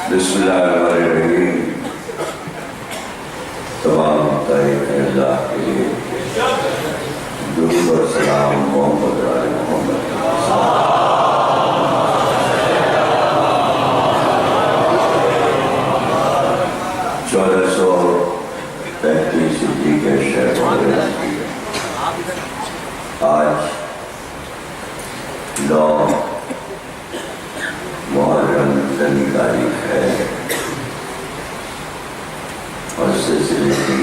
بسم اللہ الرحمن الرحیم. تمام تاریخ اللہ کے لیے درود اور سلام محمد علی محمد. 1435 ہجری کے شہر آج 9 محرم زنی تاریخ ہے اور سلسلے کی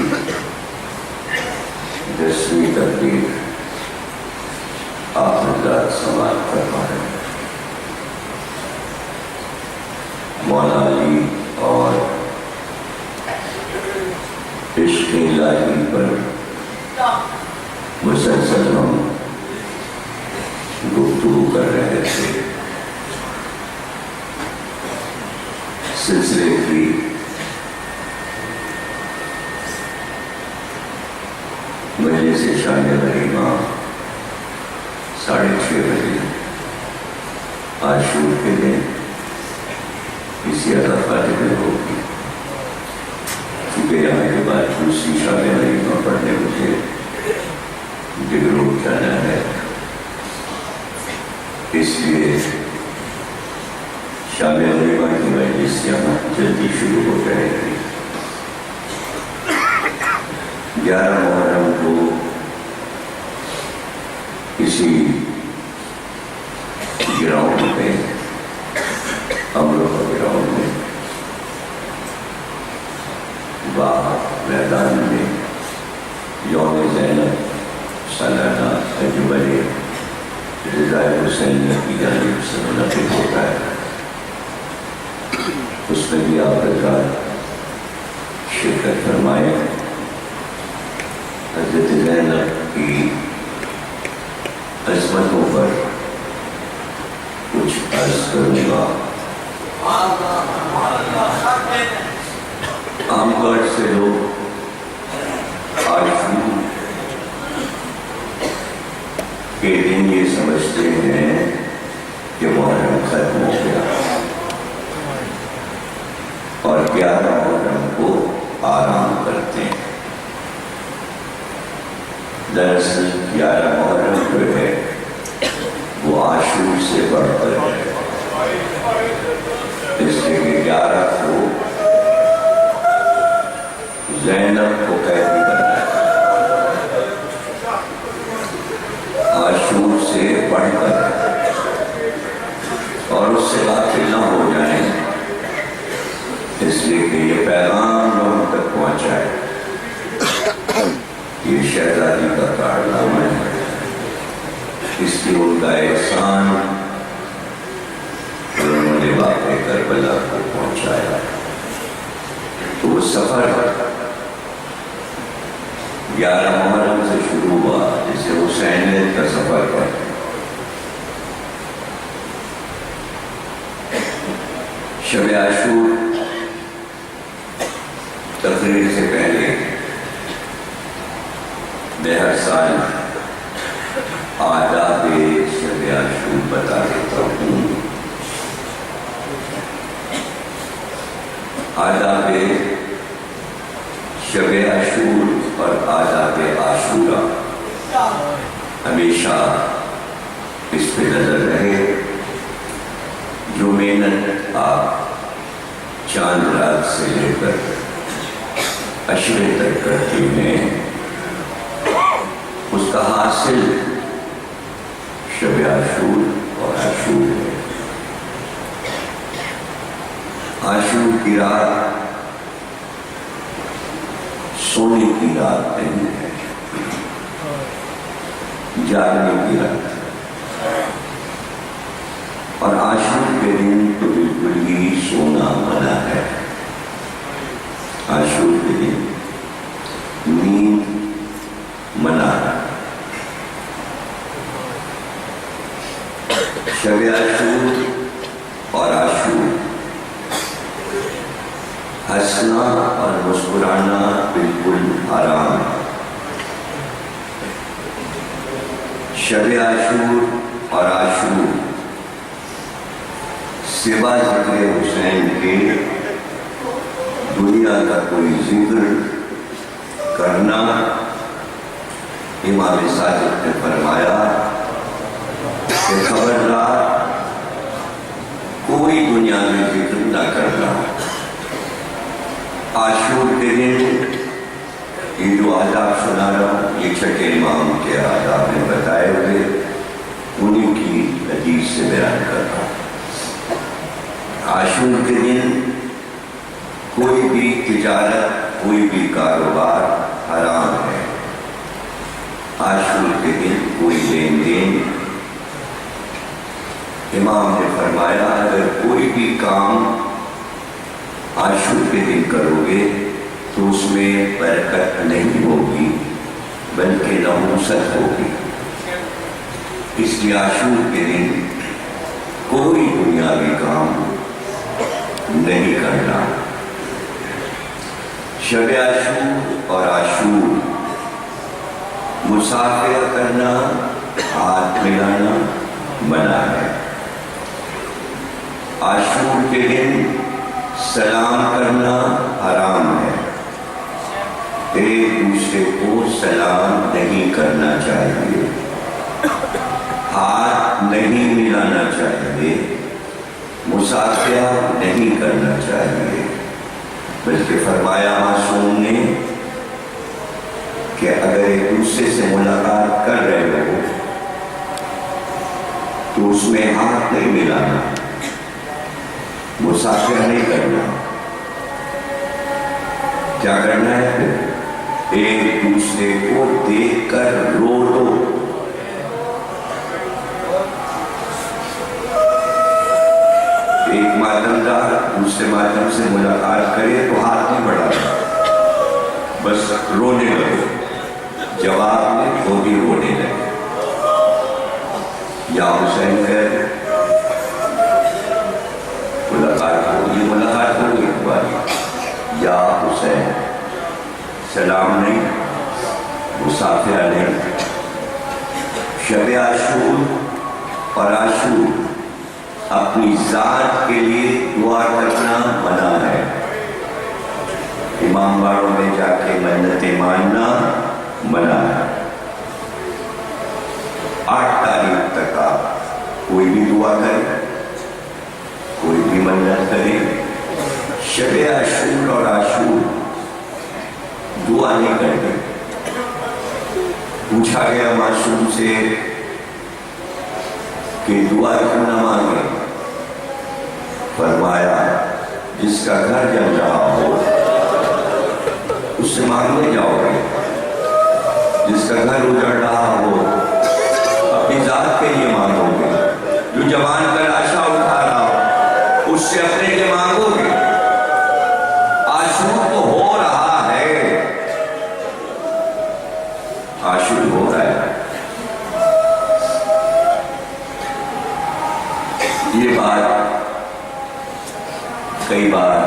10ویں تقریب آپ حضرات سماعت فرما رہے ہیں. مولا علی اور عشق الہی پر مسلسل ہم گفتگو کر رہے تھے. سلسلے کی مجلس شان غریبہ 6:30 بجے عاشور کے دن اسی علاقے میں ہوگی. چونکہ یہاں کے بعد دوسری شان غریبہ پڑھنے مجھے ڈگرو جانا ہے، اس لیے شام غریبہ کی مجلس یہاں جلدی شروع ہو جائے گی. 11 محرم کو کسی گراؤنڈ میں امروہ گراؤنڈ میں باہر میدان میں یوم زینب سالانہ اجمل رضا حسین کی جانب سے منعقد ہوتا ہے. اس میں بھی آپ حضرات شرکت فرمائیں. حضرت زینب کی عظمتوں پر کچھ عرض کروں گا. عام طور سے لوگ عاشور کے دن یہ سمجھتے ہیں کہ محرم ختم ہو گیا اور 11 محرم کو آرام کرتے ہیں. دراصل 11 محرم جو ہے وہ عاشور سے بڑھ کر ہے، اس لیے کہ 11 کو زینب کو قیدی بنایا. عاشور سے بڑھ کر اور اس سے غافل نہ ہو جائیں، اس لیے کہ یہ پیغام لوگوں تک پہنچا ہے. یہ شہزادی کا کارنامہ ہے، اس لیے ان کا احسان انہوں نے واقع کربلا کو پہنچایا. تو وہ سفر 11 محرم سے شروع ہوا، جسے حسینیت کا سفر کہتے ہیں. شب عاشور تقریر سے پہلے میں ہر سال آداب شب عاشور بتا دیتا ہوں. آداب شب عاشور اور آداب عاشورہ ہمیشہ اس پہ نظر رہے. جو محنت آپ چاند رات سے لے کر عشرے تک کرتے ہیں، اس کا حاصل شب عاشور اور عاشور ہے. عاشور کی رات سونے کی رات نہیں ہے، جاگنے کی رات ہے. اور عاشور کے دن تو بالکل ہی سونا منع ہے. عاشور کے دن نیند منع ہے. شب عاشور اور عاشور ہنسنا اور مسکرانا بالکل حرام ہے. شب عاشور اور عاشور سوا ذکر حسین کے دنیا کا کوئی ذکر کرنا، امام صادق نے فرمایا کہ خبردار کوئی دنیا میں ذکر نہ کرنا۔ عاشور کے دن یہ جو آداب سنا رہا ہوں یہ چھٹے امام کے آداب میں بتائے ہوئے انہیں کی حدیث سے بیان کر رہا ہوں۔ عاشور کے دن کوئی بھی تجارت، کوئی بھی کاروبار حرام ہے۔ عاشور کے دن کوئی لین دین، امام نے فرمایا اگر کوئی بھی کام عاشور کے دن کرو گے تو اس میں برکت نہیں ہوگی بلکہ نحوست ہوگی۔ اس لیے عاشور کے دن کوئی دنیاوی کام نہیں کرنا۔ شب عاشور اور عاشور مسافر کرنا، ہاتھ ملانا منع ہے۔ عاشور کے دن سلام کرنا حرام ہے، ایک دوسرے کو سلام نہیں کرنا چاہیے، ہاتھ نہیں ملانا چاہیے، مصافحہ نہیں کرنا چاہیے، بلکہ فرمایا معصوم نے کہ اگر ایک دوسرے سے ملاقات کر رہے ہو تو اس میں ہاتھ نہیں ملانا، مصافحہ نہیں کرنا۔ کیا کرنا ہے پھر؟ ایک دوسرے کو دیکھ کر رو دو۔ ایک ماتمدار دوسرے ماتم سے ملاقات کرے تو ہاتھ نہیں بڑھانا، بس رونے لگے، جواب میں وہ بھی رونے لگے۔ یا حسین خیر ملاقات ہوگی تمہاری، یا حسین سلام نہیں، مصافحہ نہیں۔ شب عاشور اور عاشور اپنی ذات کے لیے دعا کرنا منع ہے۔ امام باڑوں میں جا کے منتیں ماننا منع ہے۔ 8 تاریخ تک آپ کوئی بھی دعا کرے، کوئی بھی منت کرے، شب عاشور اور عاشور دعا نہیں کرتے۔ پوچھا گیا معصوم سے کہ دعا کیوں نہ مانگے؟ فرمایا جس کا گھر جل رہا ہو اس سے مانگنے جاؤ گے، جس کا گھر اجڑ رہا ہو اپنی ذات کے لیے مانگو گے، جو جوان کا لاشا اٹھا رہا ہو اس سے اپنے لیے مانگو گے۔ عاشور تو ہو رہا ہے، عاشور ہو رہا ہے۔ یہ بات کئی بار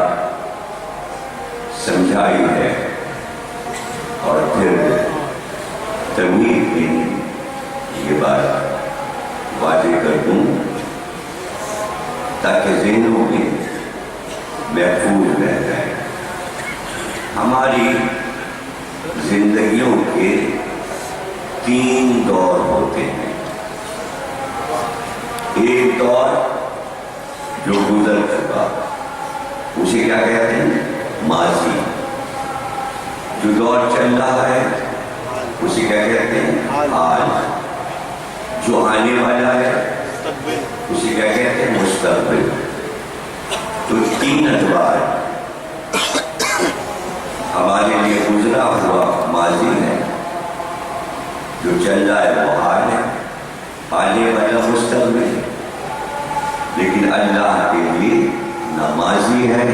سمجھائی ہے اور پھر تمہید میں یہ بات واضح کر دوں تاکہ ذہنوں میں محفوظ رہ جائے۔ ہماری زندگیوں کے 3 دور ہوتے ہیں۔ ایک دور جو گزر چکا اسے کیا کہتے ہیں؟ ماضی۔ جو دور چل رہا ہے اسے کیا کہتے ہیں؟ حال۔ جو آنے والا ہے اسے کیا کہتے ہیں؟ مستقبل۔ تو 3 ادوار ہمارے لیے گزرا ہوا ماضی ہے، جو چل رہا ہے وہ حال ہے، آنے والا مستقبل۔ لیکن اللہ کے لیے نہ ماضی ہے،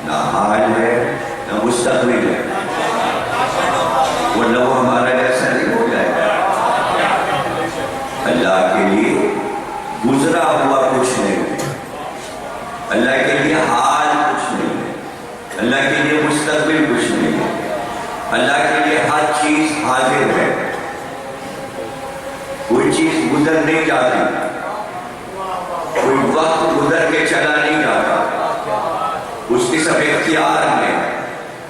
نہ حال ہے، نہ مستقبل ہے، ورنہ وہ ہمارا ایسا نہیں ہو جائے گا۔ اللہ کے لیے گزرا ہوا کچھ نہیں ہے، اللہ کے لیے حال کچھ نہیں ہے، اللہ کے لیے مستقبل کچھ نہیں ہے، اللہ کے لیے ہر چیز حاضر ہے۔ کوئی چیز گزر نہیں جاتی، کوئی وقت گزر کے چلا نہیں جاتا، اس کے سب اختیار میں،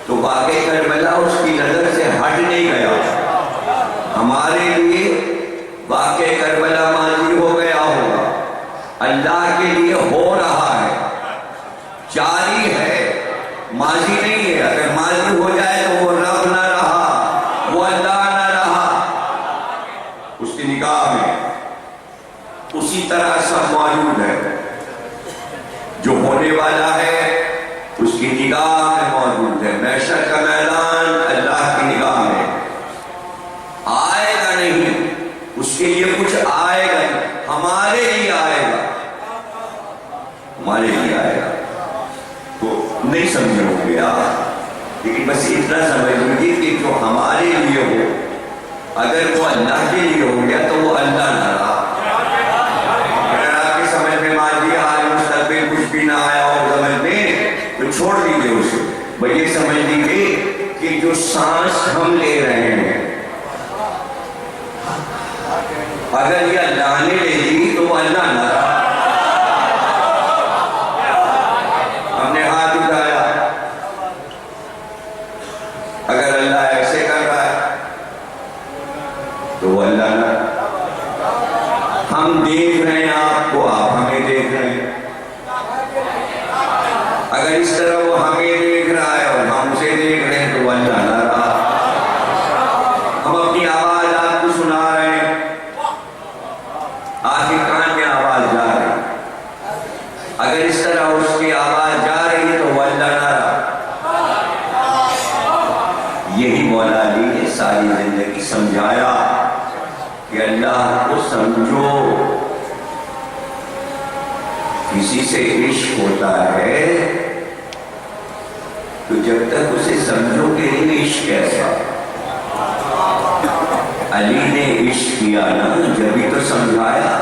تو واقعہ کربلا اس کی نظر سے ہٹ نہیں گیا۔ ہمارے لیے واقعہ کربلا ماضی ہو گیا ہوگا، اللہ کے لیے ہو رہا ہے، جاری ہے، ماضی نہیں ہے۔ اگر ماضی ہو جائے تو وہ رب نہ رہا، وہ اللہ نہ رہا اس کی نگاہ میں۔ اسی طرح سب موجود ہے، جو ہونے والا ہے اس کی نگاہ میں موجود ہے۔ محشر کا میدان اللہ کی نگاہ میں آئے گا نہیں، اس کے لیے کچھ آئے گا نہیں، ہمارے لیے آئے گا، ہمارے لیے آئے گا۔ تو نہیں سمجھے ہوں گے آپ، لیکن بس اتنا سمجھ لیجیے کہ جو ہمارے لیے ہو، اگر وہ اللہ کے لیے ہو گیا تو وہ اللہ نہ رہا۔ اگر آپ کی سمجھ میں ماضی حال مستقبل کچھ بھی نہ آیا ہو سمجھ میں، تو چھوڑ دیجیے اسے۔ بس یہ سمجھ لیجیے کہ جو سانس ہم لے رہے ہیں، اگر یہ اللہ نے لے لی تو وہ اللہ نہ رہا۔ ہم نے ہاتھ اٹھایا، اگر اللہ ایسے کر رہا ہے تو وہ اللہ نہ رہا۔ ہم دیکھ رہے ہیں آپ کو، آپ ہمیں دیکھ رہے ہیں، اگر اس طرح وہ ہمیں دیکھ رہا ہے اور ہم اسے دیکھ رہے ہیں تو وہ اللہ نہ رہا۔ ہم اپنی آواز آپ کو سنا رہے ہیں، آپ کے کان میں آواز جا رہی ہے، اگر اس طرح اس کی آواز جا رہی ہے تو وہ اللہ نہ رہا۔ یہی مولا علی نے ساری زندگی سمجھایا کہ اللہ کو سمجھو۔ کسی سے عشق ہوتا ہے تو جب تک اسے سمجھو کہ نہیں عشق کیسا۔ علی نے عشق کیا نا، جبھی تو سمجھایا۔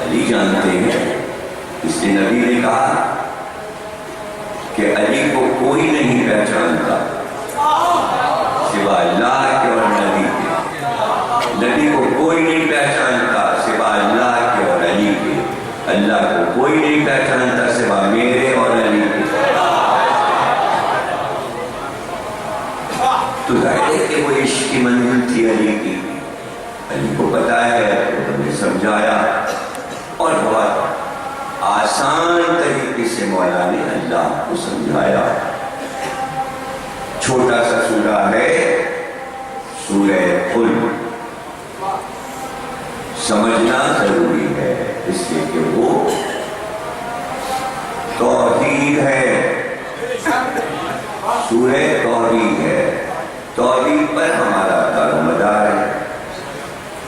علی جانتے ہیں، اس لیے نبی نے کہا کہ علی کو کوئی نہیں پہچانتا سوا اللہ کے اور نبی کے۔ نبی کو کوئی نہیں پہچانتا سوا اللہ کے اور علی کے۔ اللہ کو کوئی نہیں پہچانتا سوا میرے اور علی کے۔ تو ظاہر ہے کہ وہ عشق کی منزل تھی علی کی، علی کو پتا ہے، انہوں نے سمجھایا، اور بہت آسان طریقے سے مولا نے اللہ کو سمجھایا۔ چھوٹا سا سورہ ہے، سورہ قل، سمجھنا ضروری ہے، اس لیے کہ وہ توحید ہے، سورہ توحید ہے۔ توحید پر ہمارا دار و مدار ہے۔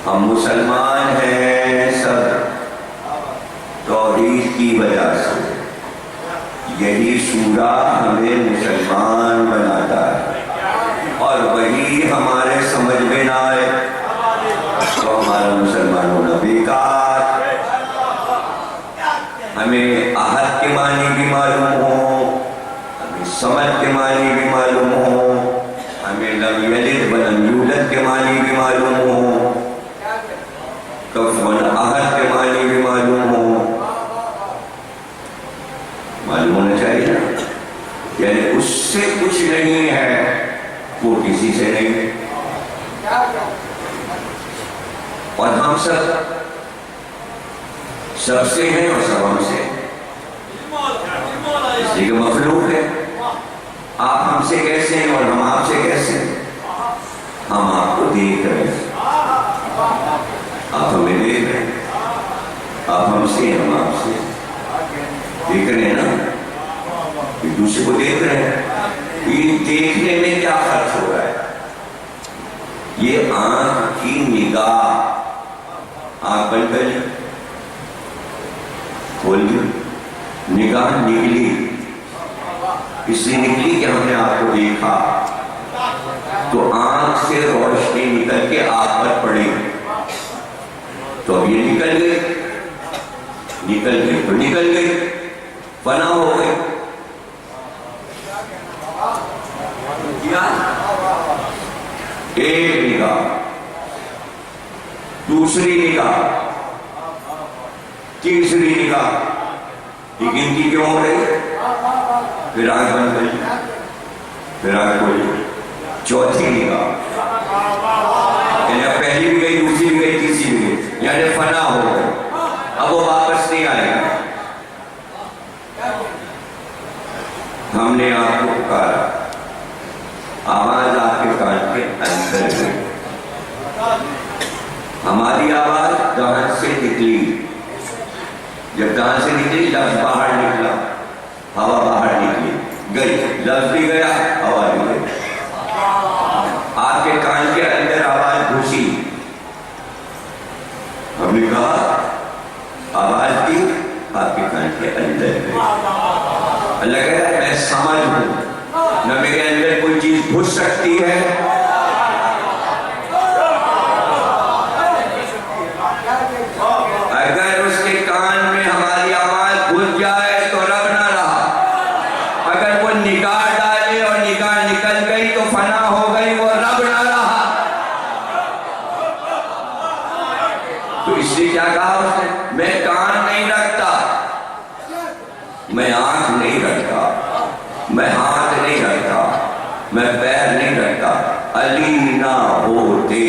ہم مسلمان ہیں سب توحید کی وجہ سے، یہی سورہ ہمیں مسلمان بناتا ہے، اور وہی ہمارے سمجھ میں نہ آئے تو ہمارا مسلمان ہونا بیکار۔ ہمیں احد کے معنی بھی معلوم ہو، ہمیں سمجھ کے معنی بھی معلوم ہو، ہمیں لم یلد ولم یولد کے معنی بھی معلوم ہو، کفواً احد کے معنی بھی معلوم ہو، معلوم ہونا چاہیے نا۔ یعنی اس سے کچھ نہیں ہے، وہ کسی سے نہیں، اور ہم سب سے ہیں اور سب ہم سے، اس لیے کہ مخلوق ہے۔ آپ ہم سے کیسے ہیں اور ہم آپ سے کیسے ہیں؟ ہم آپ کو دیکھ رہے ہیں، آپ ہمیں دیکھ رہے ہیں، آپ ہم سے ہم آپ سے دیکھ رہے ہیں نا، ایک دوسرے کو دیکھ رہے ہیں۔ یہ دیکھنے میں کیا فرق ہو رہا ہے؟ یہ آنکھ کی نگاہ، آنکھ بند کری، کھول دی، نگاہ نکلی، اس لیے نکلی کہ ہم نے آپ کو دیکھا، تو آنکھ سے روشنی نکل کے آپ پر پڑی، تو اب یہ نکل گئی تو نکل گئی، فنا ہو گئی۔ ایک نگاہ، دوسری نگاہ، تیسری نگاہ، یہ گنتی کیوں ہو رہی ہے؟ پھر آنکھ بند کری، پھر آنکھ کھولی، چوتھی نگاہ، یعنی اب پہلی بھی گئی، دوسری بھی گئی، تیسری بھی گئی، یعنی فنا ہو گئی، اب وہ واپس نہیں آئے گا۔ ہم نے آپ کو پکارا، آواز آپ کے کان کے اندر گئی، ہماری آواز دہن سے نکلی، جب دہن سے نکلی لفظ باہر نکلا، ہوا باہر نکلی، گئی، لفظ بھی گیا، ہوا بھی گئی، آپ کے کان کے اندر آواز گھسی، ہم نے کہا آواز بھی آپ کے کان کے اندر گئی۔ اللہ کہتا ہے میں سمجھ ہوں، نہ میرے اندر کوئی چیز گھس سکتی ہے اگر اس کے کان میں ہماری آواز گھس جائے تو رب نہ رہا، اگر وہ نگاہ ڈالے اور نگاہ نکل گئی تو فنا ہو گئی، وہ رب نہ رہا۔ تو اس لیے کیا کہا اس نے؟ میں کان نہیں رکھتا، میں آنکھ نہیں رکھتا، میں ہاتھ نہیں رکھتا، میں پیر نہیں رکھتا، علی نہ ہوتے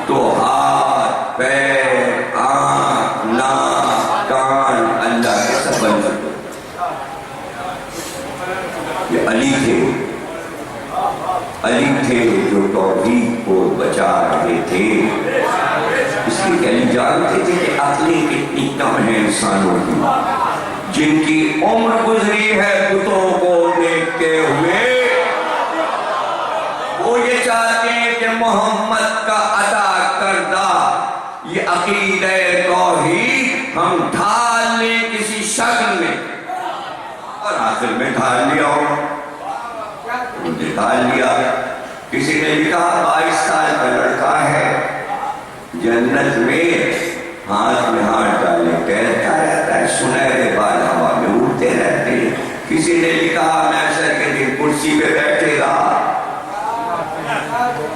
تو ہاتھ، پیر، آنکھ، ناک، کان اللہ کے سب بن سکتے۔ یہ علی تھے، علی تھے جو توحید کو بچا رہے تھے، اس لیے کہ علی جانتے تھے کہ عقلیں کتنی کم ہیں انسانوں کی، جن کی عمر گزری ہے بتوں کو دیکھتے ہوئے، وہ یہ چاہتے ہیں کہ محمد کا عطا کردہ یہ عقیدہ توحید ہم ڈھال لیں کسی شکل میں، اور آخر میں ڈھال لیا ہو، انہوں نے ڈھال لیا۔ کسی نے لکھا 22 سال کا لڑکا ہے، جنت میں ہاتھ میں ہاتھ ڈالے ٹہلتا رہتا ہے، سنہرے بال ہوا میں اڑتے رہتے ہیں۔ کسی نے لکھا محشر کے دن کرسی پہ بیٹھے گا،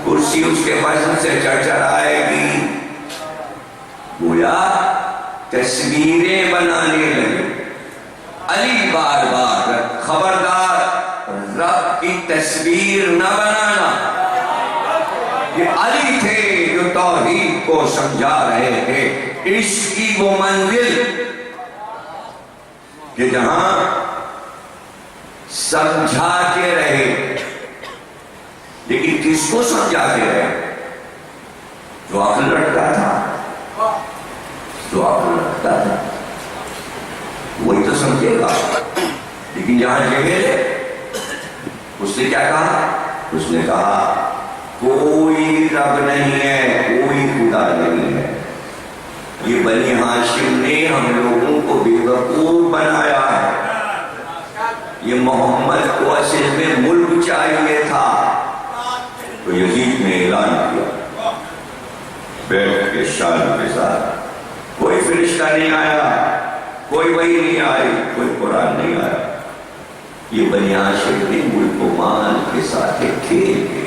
کرسی اس کے وزن سے چڑھ آئے گی، گویا تصویریں بنانے لگے۔ علی بار بار خبردار رب کی تصویر نہ بنانا۔ یہ علی تھے جو توحید کو سمجھا رہے تھے، عشق کی وہ منزل کہ جہاں سمجھا کے رہے، لیکن کس کو سمجھا کے رہے؟ جو عقل رکھتا تھا، جو عقل رکھتا تھا وہی تو سمجھے گا، لیکن جہاں جہل ہے اس نے کیا کہا؟ اس نے کہا کوئی رب نہیں ہے، کوئی خدا نہیں ہے، یہ بنی ہاشم نے ہم لوگوں کو بے وقوف بنایا ہے، یہ محمد کو اصل میں ملک چاہیے تھا۔ تو یزید نے اعلان کیا بیٹھ کے شان کے ساتھ، کوئی فرشتہ نہیں آیا، کوئی وحی نہیں آئی، کوئی قرآن نہیں آیا، یہ بنی ہاشم نے ملک و مال کے ساتھ کھیل کے،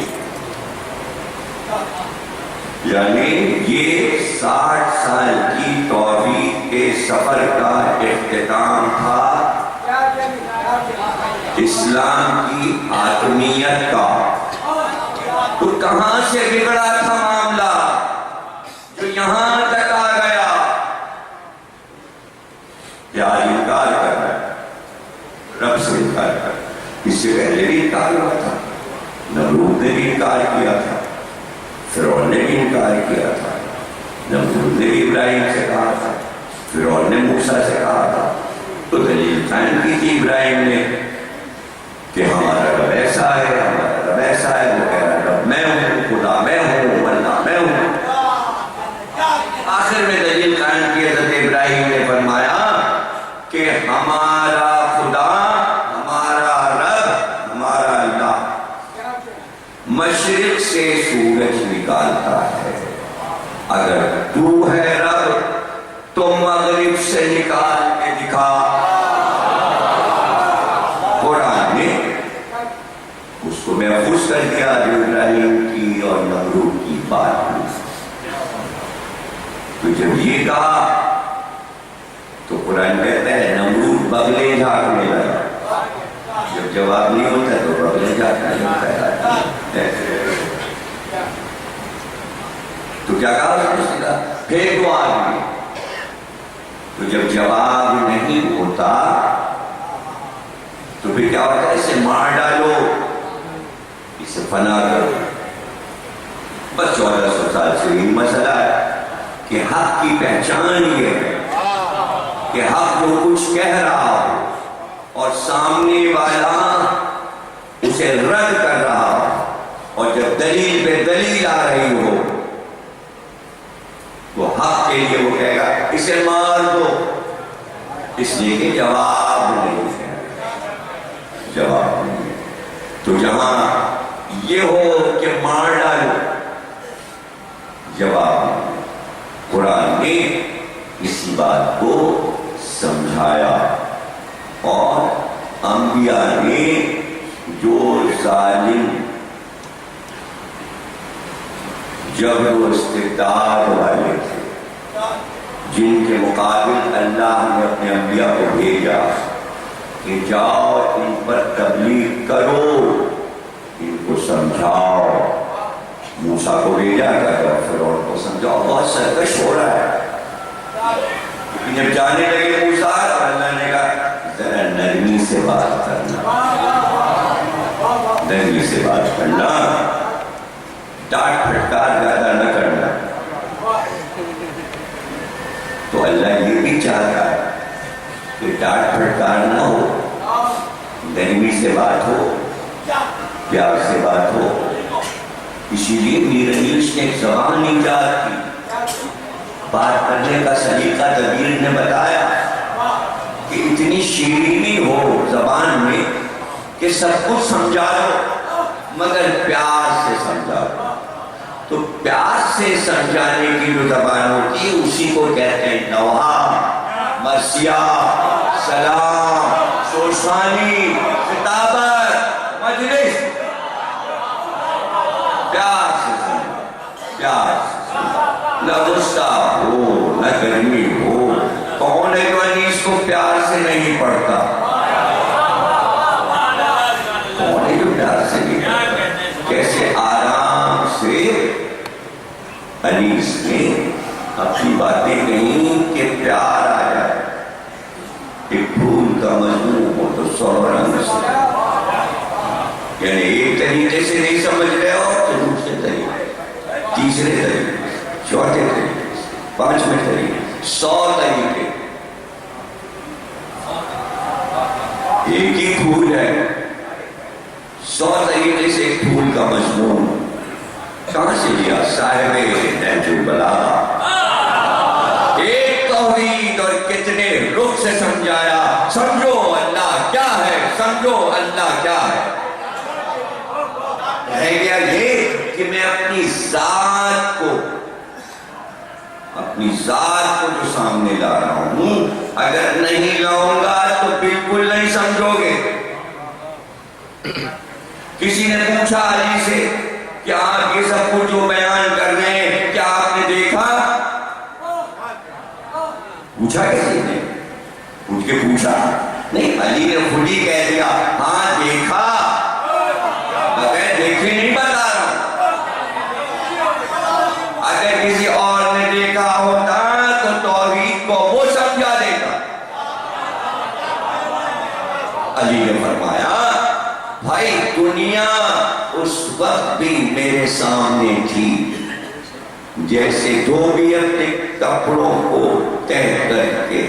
یعنی یہ 60 سال کی توحید کے سفر کا اختتام تھا، اسلام کی حاکمیت کا۔ تو کہاں سے بگڑا تھا معاملہ جو یہاں تک آ گیا؟ کیا انکار کر رہا ہے؟ رب سے انکار کر رہا ہے۔ اس سے پہلے بھی انکار ہوا تھا، نمرود نے بھی انکار کیا تھا، فرعون نے بھی انکار کیا تھا، نمرود نے بھی ابراہیم سے کہا تھا، فرعون نے موسیٰ سے کہا تھا۔ تو دلیل قائم کی تھی ابراہیم نے کہ ہمارا رب ایسا ہے، ہمارا رب ایسا ہے، وہ کہہ رہا رب میں ہوں، خدا میں ہوں، اللہ میں ہوں۔ آخر میں دلیل قائم کی حضرت ابراہیم نے فرمایا کہ ہمارا خدا، ہمارا رب، ہمارا اللہ مشرق سے سورج نکالتا ہے، اگر تو ہے رب تو مغرب سے نکال کے دکھا۔ قرآن نے اس کو محفوظ کر دیا جو ابراہیم کی اور نمرود کی بات ہوئی۔ تو جب یہ کہا تو قرآن کہتا ہے نمرود بغلیں جھانکنے لگا. جب جواب نہیں ہوتا تو بغلیں جھانکنے لگتا ہے. تو کیا کہا اس نے؟ پھر دعا کی. تو جب جواب نہیں ہوتا تو پھر کیا ہوتا ہے؟ اسے مار ڈالو، اسے فنا کرو. بس 1400 سال سے یہی مسئلہ ہے کہ حق کی پہچان یہ ہے کہ حق جو کچھ کہہ رہا ہو اور سامنے والا اسے رد کر رہا ہو، اور جب دلیل پہ دلیل آ رہی ہو تو حق کے لیے وہ کہے گا اسے مار دو، اس لیے کہ جواب نہیں ہے. جواب نہیں ہے. تو جہاں یہ ہو کہ مار ڈالو، جواب نہیں. قرآن نے اسی بات کو سمجھایا، اور انبیاء نے جو ظالم جبر و استبداد والے تھے، جن کے مقابل اللہ نے اپنے انبیاء کو بھیجا کہ جاؤ ان پر تبلیغ کرو، ان کو سمجھاؤ. موسیٰ کو بھیجا کہ فرعون کو سمجھاؤ، بہت سرکش ہو رہا ہے. لیکن جب جانے لگے موسیٰ، اور اللہ نے کہا ذرا نرمی سے بات کرنا، نرمی سے بات کرنا، ڈانٹ پھٹکار زیادہ نہ کرنا. تو اللہ یہ بھی چاہتا ہے کہ ڈانٹ پھٹکار نہ ہو، نرمی سے بات ہو، پیار سے بات ہو. اسی لیے میر انیس نے ایک زبان ایجاد کی، بات کرنے کا سلیقہ دبیر نے بتایا کہ اتنی شیرینی ہو زبان میں کہ سب کچھ سمجھا دو مگر پیار سے سمجھا دو. تو پیار سے سمجھانے کی جو زبان ہوتی ہے اسی کو کہتے ہیں نوحہ، مرثیہ، سلام، شوشانی، خطابت، مجلس. پیار سے سمجھا، پیار سے سمجھا. نہ غصہ ہو نہ گرمی ہو. کون ہے جو انیس کو پیار سے نہیں پڑھتا؟ کون ہے جو پیار سے نہیں پڑھتا؟ کیسے آرام سے انیس نے اپنی باتیں کہیں کہ پیار آ جائے. ایک پھول کا مضمون ہو تو 100 رنگ سے، یعنی ایک طریقے سے نہیں سمجھ رہے ہو تو دوسرے طریقے، تیسرے طریقے، چوتھے طریقے، 5ویں طریقے، 100 طریقے. ایک ہی پھول ہے، 100 طریقے سے ایک پھول کا مضمون کہاں سے لیا؟ صاحب نہج البلاغہ. ایک توحید اور کتنے رخ سے سمجھایا. سمجھو اللہ کیا ہے، سمجھو اللہ کیا ہے. رہ گیا یہ کہ میں اپنی ذات کو جو سامنے لا رہا ہوں، اگر نہیں لاؤں گا تو بالکل نہیں سمجھو گے. کسی نے پوچھا علی سے کہ آپ یہ سب کچھ جو بیان کر رہے ہیں کیا آپ نے دیکھا؟ پوچھا کسی نے؟ پوچھ کے پوچھا نہیں، علی نے خود ہی کہہ دیا ہاں دیکھا، مگر دیکھے نہیں بتا رہا ہوں. اگر کسی اور نے دیکھا ہوتا تو توحید کو وہ سمجھا دیتا. علی نے فرمایا بھائی دنیا اس وقت بھی میرے سامنے تھی جیسے دھوبی اپنے کپڑوں کو تہہ کر کے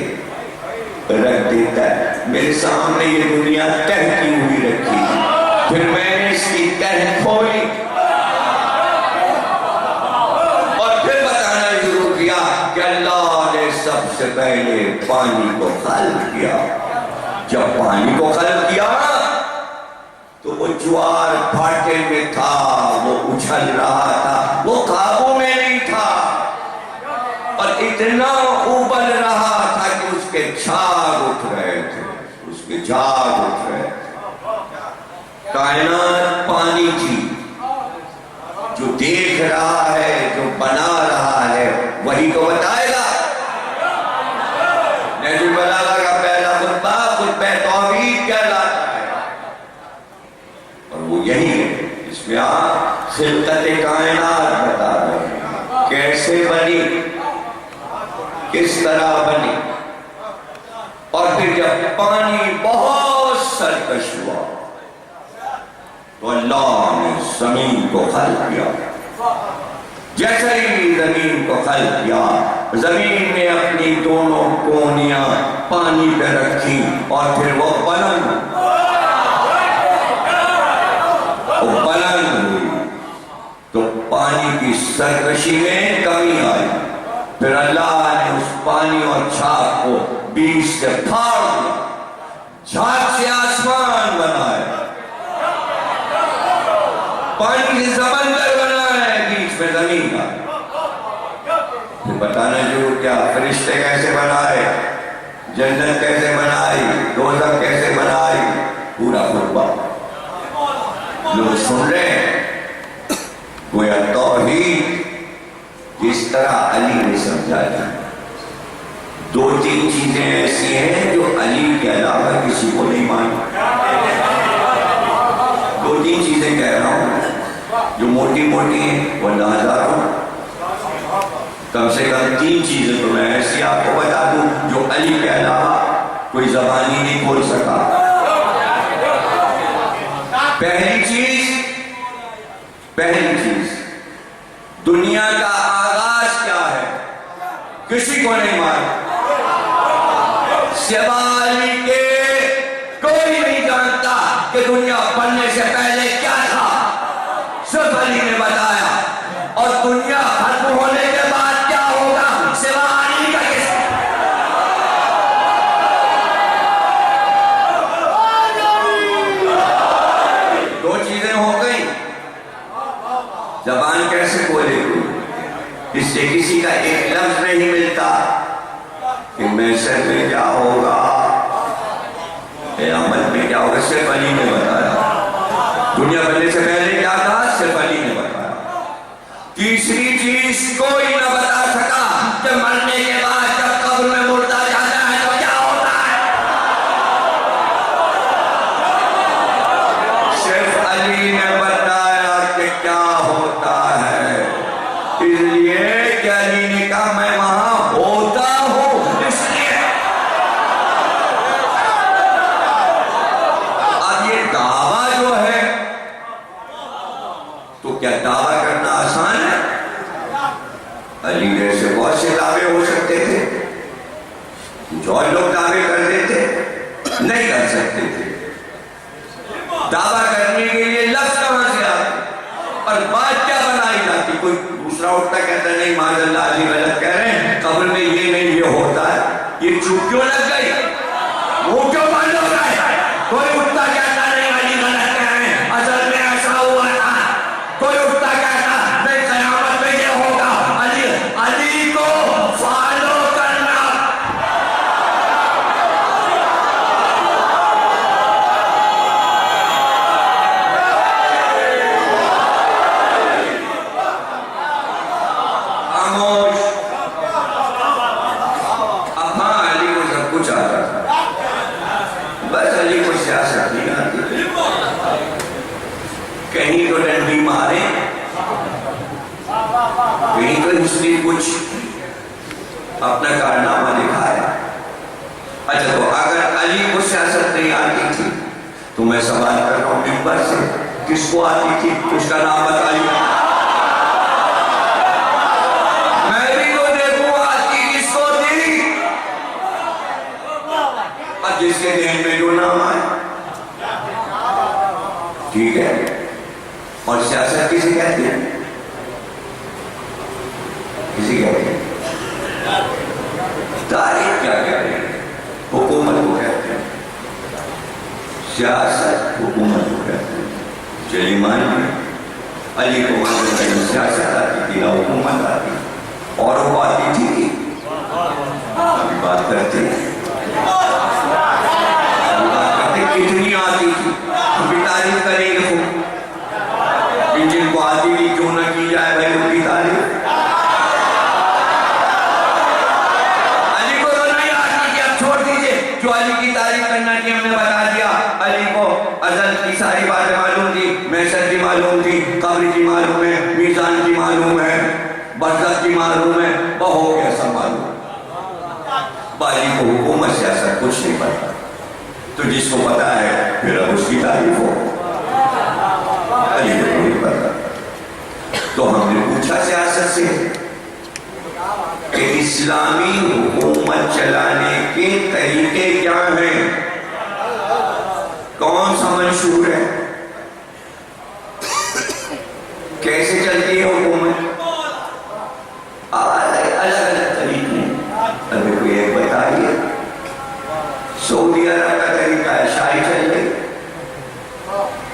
رکھ دیتا ہے. میرے سامنے یہ دنیا تہتی ہوئی رکھی، پھر میں نے اس کی تہ کھولی اور پھر بتانا شروع کیا کہ اللہ نے سب سے پہلے پانی کو خلق کیا. جب پانی کو خلق کیا تو وہ جوار بھاٹے میں تھا، وہ اچھل رہا تھا، وہ قابو میں نہیں تھا، اور اتنا ابل رہا تھا کہ اس کے جھاگ اٹھ رہے تھے، اس کے جھاگ اٹھ رہے تھے. کائنات پانی تھی. جو دیکھ رہا ہے، جو بنا رہا ہے، وہی کو بتائے گا. نہج البلاغہ کا پہلا خطبہ یہاں خلقت کائنات بتا رہے ہیں کیسے بنی، کس طرح بنی، اور پھر جب پانی بہت سرکش ہوا تو اللہ نے زمین کو خلق کیا. جیسے ہی زمین کو خلق کیا، زمین نے اپنی دونوں کونیاں پانی پہ رکھی اور پھر وہ بلند ہوئی تو پانی کی سرکشی میں کمی آئی. پھر اللہ نے اس پانی اور جھاگ کو بیچ سے پھاڑ دیا، جھاگ سے آسمان بنائے، پانی سے سمندر بنائے، بیچ میں زمین کا. پھر بتانا جو کیا فرشتے کیسے بنائے، جنت کیسے بنائی، دوزخ کیسے بنائی، پورا خطبہ لوگ سن رہے ہیں. گویا توحید جس طرح علی نے سمجھایا، دو تین چیزیں ایسی ہیں جو علی کے علاوہ کسی کو نہیں مانی. دو تین چیزیں کہہ رہا ہوں جو موٹی موٹی ہیں وہ نازاروں، کم سے کم تین چیزیں تو میں ایسی آپ کو بتا دوں جو علی کے علاوہ کوئی زبانی نہیں کھول سکا. پہلی چیز دنیا کا آغاز کیا ہے کسی کو نہیں معلوم، سوا علی کے کوئی نہیں جانتا کہ دنیا بننے سے پہلے کیا تھا، صرف علی نے بتایا. اور دنیا ختم ہونے کے بعد کیا ہوگا سوا علی کا کس. دو چیزیں ہو گئی. زبان کیسے بولے گی، اس سے کسی کا ایک لفظ نہیں ملتا کہ میں سر میں کیا ہوگا، عمل میں کیا ہوگا، صرف علی نے بتایا. دنیا بننے سے پہلے کیا تھا، صرف علی نے بتایا. تیسری چیز کوئی نہ بتا سکا کہ مرنے کے بعد جب قبر میں مردہ جاتا ہے تو کیا ہوتا ہے، صرف علی نے بتایا کہ کیا ہوتا ہے. اس لیے کہ علی نے کہا میں وہاں ہوتا ہوں، اس لیے اب یہ دعویٰ جو ہے تو کیا دعویٰ کرنا آسان ہے؟ علی جیسے بہت سے دعوے ہو سکتے تھے، کچھ اور لوگ دعوے کر دیتے، نہیں کر سکتے تھے. دعویٰ کرنے کے لیے لفظ کہاں سے آتے اور بات کیا بنائی جاتی. کوئی دوسرا اٹھتا کہتا نہیں معاذ اللہ علی غلط کہہ رہے ہیں، قبر میں یہ نہیں یہ ہوتا ہے. یہ چوپ کیوں لگ گئی، وہ کیوں بند ہو گئے. کوئی اٹھتا کہتا نہیں علی غلط کہہ رہے ہیں، اصل میں ایسا ہوا تھا. کوئی اٹھتا کہتا نہیں قیامت میں یہ ہوگا. علی کو فالو کرنا. خاموش. اب ہاں علی کو سب کچھ آتا تھا، بس علی کو سیاست نہیں آتی. کہیں تو ڈنڈی مارے، کہیں تو ہسٹری کچھ اپنا کارنامہ دکھایا. اچھا تو اگر علی کو سیاست نہیں آتی تھی تو میں سوال کر رہا ہوں ممبر سے کس کو آتی تھی، اس کا نام بتائیے. میں بھی تو دیکھوں آتی کس کو تھی. اب جس کے ذہن میں جو نام آئے ٹھیک ہے. اور سیاست کسی کہتے ہیں، کسی کہتے ہیں. تاریخ کیا کہتے ہیں، حکومت کو کہتے ہیں. سیاست حکومت کو کہتے ہیں. چلی مانی علی کو سیاست آتی تھی نہ حکومت آتی، اور وہ آتی تھی. ابھی بات کرتے کتنی آتی تھی، ابھی تعریف کریں گے. جن کو آتی بھی کیوں نہ کی جائے بھائی ان کی تعریف. علی کو تو نہیں آتی تھی، اب چھوڑ دیجئے. جو علی کی تعریف کرنا کی ہم نے بتا دیا. علی کو ازل کی ساری باتیں معلوم تھی. میں محشر کی معلوم تھی، قبر کی معلوم ہے، میزان کی معلوم ہے، برزخ کی معلوم ہے، وہ ہو گیا سب معلوم۔ باجی کو حکومت سیاست کچھ نہیں پتا، تو جس کو پتا ہے پھر اب اس کی تعریف ہو، علی کو نہیں پتا۔ تو ہم نے پوچھا سیاست سے کہ اسلامی حکومت چلانے کے طریقے کیا ہیں، کون سا منشور ہے، کیسے چلتی ہے حکومت؟ الگ الگ طریقے، ابھی کوئی ایک بتائیے۔ سعودی عرب کا طریقہ ہے شاہی چل رہی،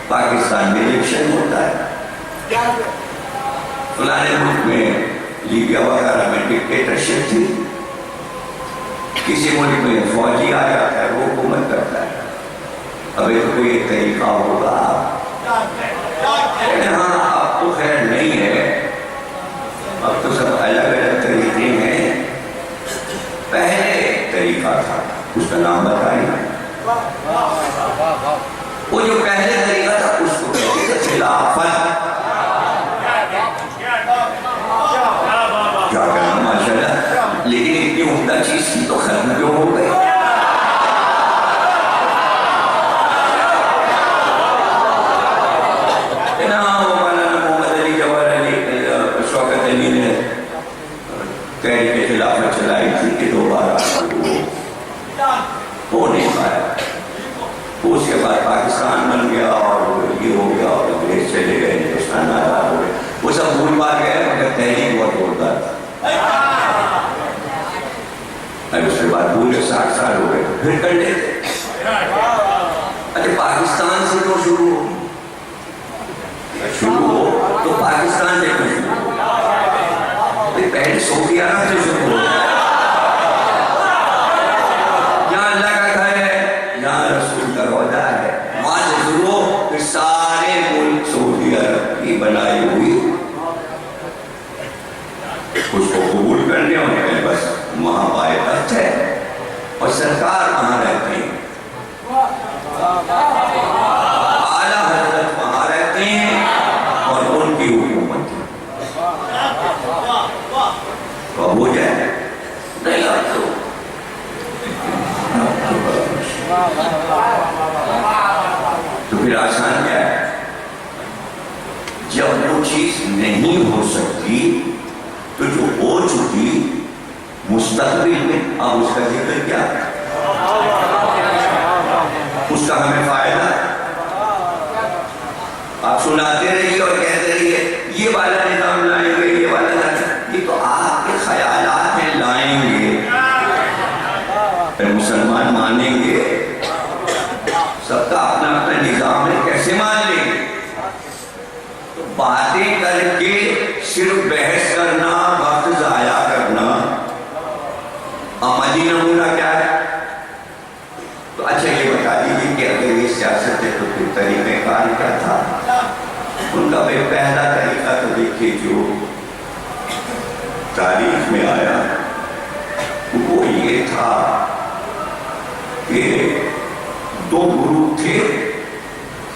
پاکستان میں الیکشن ہوتا ہے، فلانے ملک میں لیبیا وغیرہ میں ڈکٹیٹرشپ تھی، کسی ملک میں فوجی آ جاتا ہے وہ حکومت کرتا ہے۔ ابھی تو کوئی ایک طریقہ ہوگا، ہاں اب تو خیر نہیں ہے، اب تو سب الگ الگ طریقے ہیں۔ پہلے ایک طریقہ تھا، اس کا نام بتائیے۔ وہ جو پہلے طریقہ تھا اس کو کہتے تھے خلافت۔ کیا کہنا ماشاء اللہ، لیکن اتنی عمدہ چیز کی تو ختم کیوں ہو گئی؟ کے خلافت چلائی تھی کہ دوبارہ ہو نہیں پایا، اس کے بعد پاکستان بن گیا اور یہ ہو گیا اور انگریز چلے گئے، ہندوستان آزاد ہو گئے، وہ سب بھول بھال گئے، مگر تحریک بہت زوردار تھا۔ اب اس کے بعد پورے 60 سال ہو گئے، پھر کر لیتے۔ اچھا پاکستان سے تو شروع ہو تو پاکستان سے تو شروع ہو، پہلے سعودی عرب سے شروع ہو، یہاں اللہ کا گھر ہے، یہاں رسول کا روضہ ہے، وہاں سے شروع ہو، پھر سارے ملک سعودی عرب کی بنائی ہوئی اس کو قبول کرنے ہونے، بس وہاں باعث ہے، اور سرکار وہاں رہتے ہیں، اعلیٰ حضرت وہاں رہتے ہیں اور ان کی حکومت ہے۔ تو اب ہو جائے نہیں اب تو پھر آسان کیا ہے؟ جب وہ چیز نہیں ہو سکتی تو جو ہو چکی مستقبل میں اب اس کا ذکر کیا ہے، اس کا ہمیں فائدہ، آپ سناتے رہیے اور کہتے رہیے یہ والا نظام لائیں گے، یہ والا نظام، یہ تو آپ کے خیالات میں لائیں گے، پھر مسلمان مانیں گے، سب کا اپنا اپنا نظام ہے، کیسے مان لیں گے؟ تو باتیں کر کے صرف بحث کرنا، وقت ضائع کرنا، عملی نمونہ کیا ہے؟ تو اچھا یہ بتا دیجیے کہ اگر یہ سیاست ہے تو پھر طریقہ کار کیا تھا؟ ان کا پہلا طریقہ تو دیکھیے جو تاریخ میں آیا وہ یہ تھا کہ دو گروپ تھے،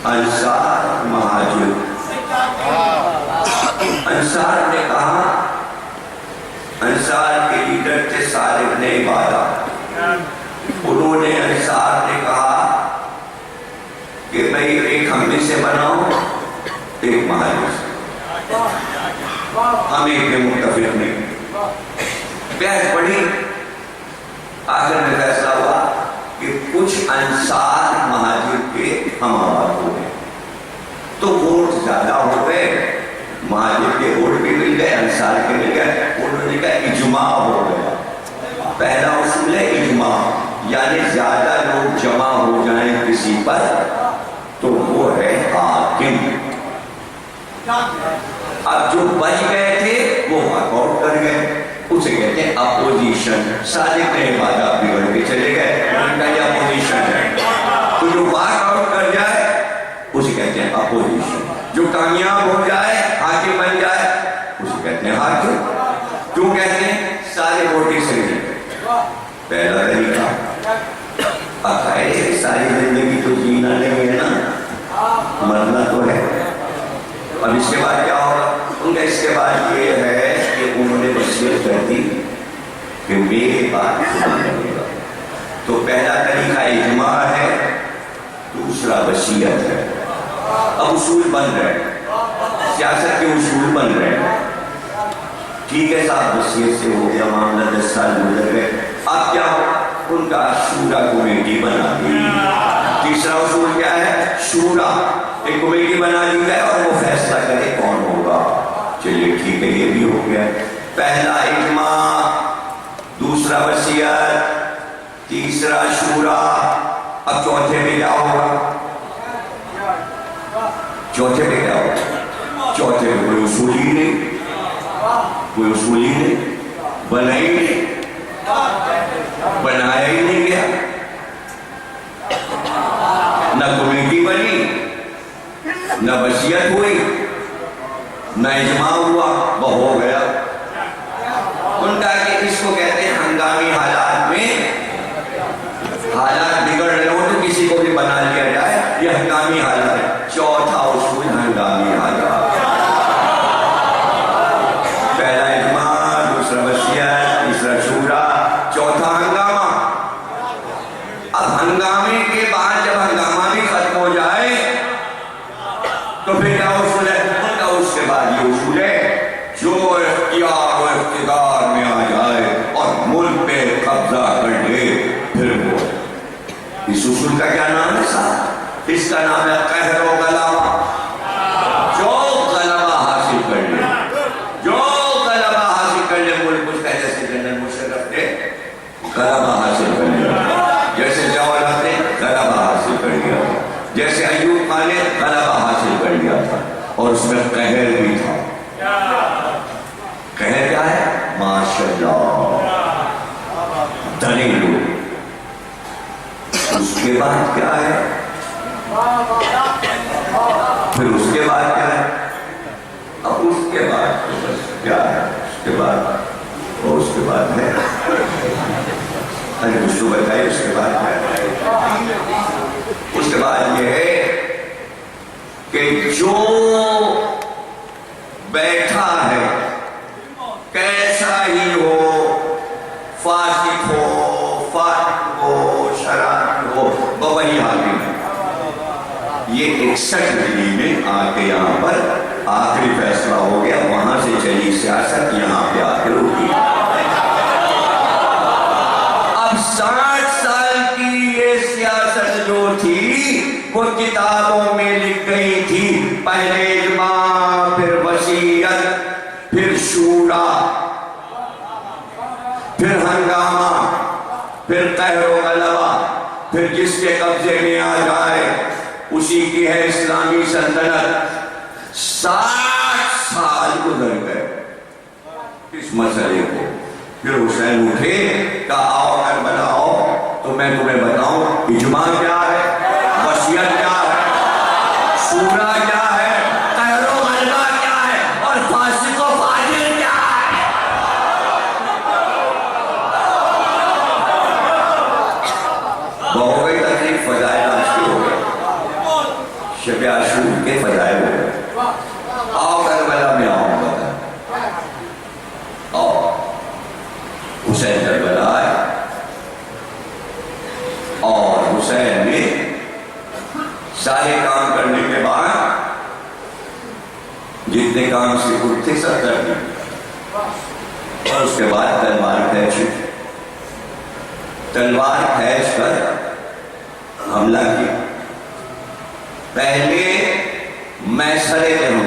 انصار اور مہاجر۔ انصار نے کہا، انصار کے لیڈر تھے صالح بن عبادہ، انہوں نے انصار نے کہا کہ بھئی ایک ہم میں سے بناؤ ایک مہاجر سے، ہم ایک میں متفق نہیں۔ بحث بڑھی، آخر میں فیصلہ ہوا کہ کچھ انصار مہاجر کے ہم آواز ہو گئے، تو ووٹ زیادہ ہو گئے، مہاجر کے ووٹ بھی مل گئے، انصار کے مل گئے، انہوں نے کہا اجماع ہو گیا۔ پہلا اصول ہے اجماع، یعنی زیادہ لوگ جمع ہو جائیں کسی پر تو وہ ہے حاکم۔ اب جو بچ گئے تھے وہ واک آؤٹ کر گئے، اسے کہتے ہیں اپوزیشن۔ صالح بن عبادہ بگڑ کے چلے گئے، ان کا یہ اپوزیشن ہے۔ تو جو واک آؤٹ کر جائے اسے کہتے ہیں اپوزیشن، جو کامیاب ہو جائے حاکم بن جائے اسے کہتے ہیں حاکم۔ کیوں کہتے ہیں؟ سارے ووٹیں صحیح ہیں۔ پہلا طریقہ ساری زندگی تو جینا نہیں ہے نا، مرنا تو ہے، اس کے بعد کیا ہوگا؟ ان کا اس کے بعد یہ ہے کہ انہوں نے وصیت کر دی کہ میرے بعد خدا بنے گا. تو پہلا طریقہ اجماع ہے، دوسرا وصیت ہے. اب اصول بن رہے ہیں، سیاست کے اصول بن رہے ہیں. ٹھیک ہے صاحب، وصیت سے ہو گیا معاملہ، 10 سال گزر گئے. اب کیا ہو؟ ان کا شورا کمیٹی بنا دی. تیسرا اصول کیا ہے؟ شورا ایک کمیٹی بنا دی جائے اور وہ فیصلہ کرے کون ہوگا. چلیے ٹھیک ہے، یہ بھی ہو گیا. پہلا اجماع، دوسرا وصیت، تیسرا شورا. اب چوتھے میں کیا ہوگا؟ چوتھے میں کیا ہوگا؟ چوتھے میں کوئی اصول ہی نہیں، کوئی اصول ہی نہیں، بنائی نہیں، بنایا ہی نہیں گیا. نہ کمیٹی بنی، نہ وصیت ہوئی، نہ اجماع ہوا، وہ ہو گیا. ان کا کہ اس کو کہتے ہیں ہنگامی حالات میں حالات بگڑ رہے ہو تو کسی کو بھی بنا لیا جائے، یہ ہنگامی حالات ہے. چوتھا اصول ہنگامی حالات، پہلا اجماع، دوسرا وصیت، تیسرا شورا، چوتھا ہنگامہ. اب ہنگامے کے بعد جب ہنگامہ بھی ختم ہو جائے تو پھر کیا اصول ہے؟ ان کا اس کے بعد یہ اصول ہے جو اختیار و اقتدار میں آ جائے اور ملک پہ قبضہ کر لے پھر وہ. اس اصول کا کیا نام ہے صاحب؟ اس کا نام ہے قہر و غلبہ. جو غلبہ حاصل کر لے، جو غلبہ حاصل کر لے ملک اس کا، جیسے جنرل مشرف نے غلبہ حاصل کر لیا، جیسے جواہر نے غلبہ حاصل کر لیا، جیسے ایوب خان نے غلبہ حاصل کر لیا تھا. اور اس میں قہر بھی تھا. قہر کیا ہے؟ ماشاءاللہ دھنی لوگ. اس کے بعد کیا ہے؟ پھر اس کے بعد کیا ہے؟ اب اس کے بعد کیا ہے؟ اس کے بعد اور اس کے بعد ہے، ارے کچھ تو بتائیے اس کے بعد کیا ہے؟ اس کے بعد یہ ہے کہ جو بیٹھا ہے کیسا ہی ہو، فاسق ہو، فاسق ہو، شرابی ہو، وہی حاکم ہے. یہ 61 دلی میں آ کے یہاں پر آخری فیصلہ ہو گیا. وہاں سے چلی سیاست یہاں پہ آ کے رکی. اب 60 سال کی یہ سیاست جو تھی وہ کتابوں میں لکھ گئی تھی. پہلے اجماع، پھر وصیت، پھر شورا، پھر ہنگامہ، پھر قہر و غلبہ، پھر جس کے قبضے میں آ جائے اسی کی ہے اسلامی سلطنت. 60 سال گزر گئے اس مسئلے کو. پھر حسین اٹھے، کہا آؤ کربلا آؤ تو میں تمہیں بتاؤں اجماع کیا ہے، وصیت کیا ہے، شورا کیا ہے، قہر و غلبہ کیا ہے، اور فاسق و فاجر کیا ہے. وہ ہو گئی تقریب فضائل آج کی ہو گئی، شب عاشور کے فضائل ہو گئے. آؤ کربلا میں آؤ بتا. آؤ حسین کربلا آئے اور حسین نے سارے کام کرنے کے بعد جتنے کام سے اٹھتے سب کر دی اور اس کے بعد تلوار کھینچی. تلوار کھینچ کر حملہ کیا. پہلے میسرے میں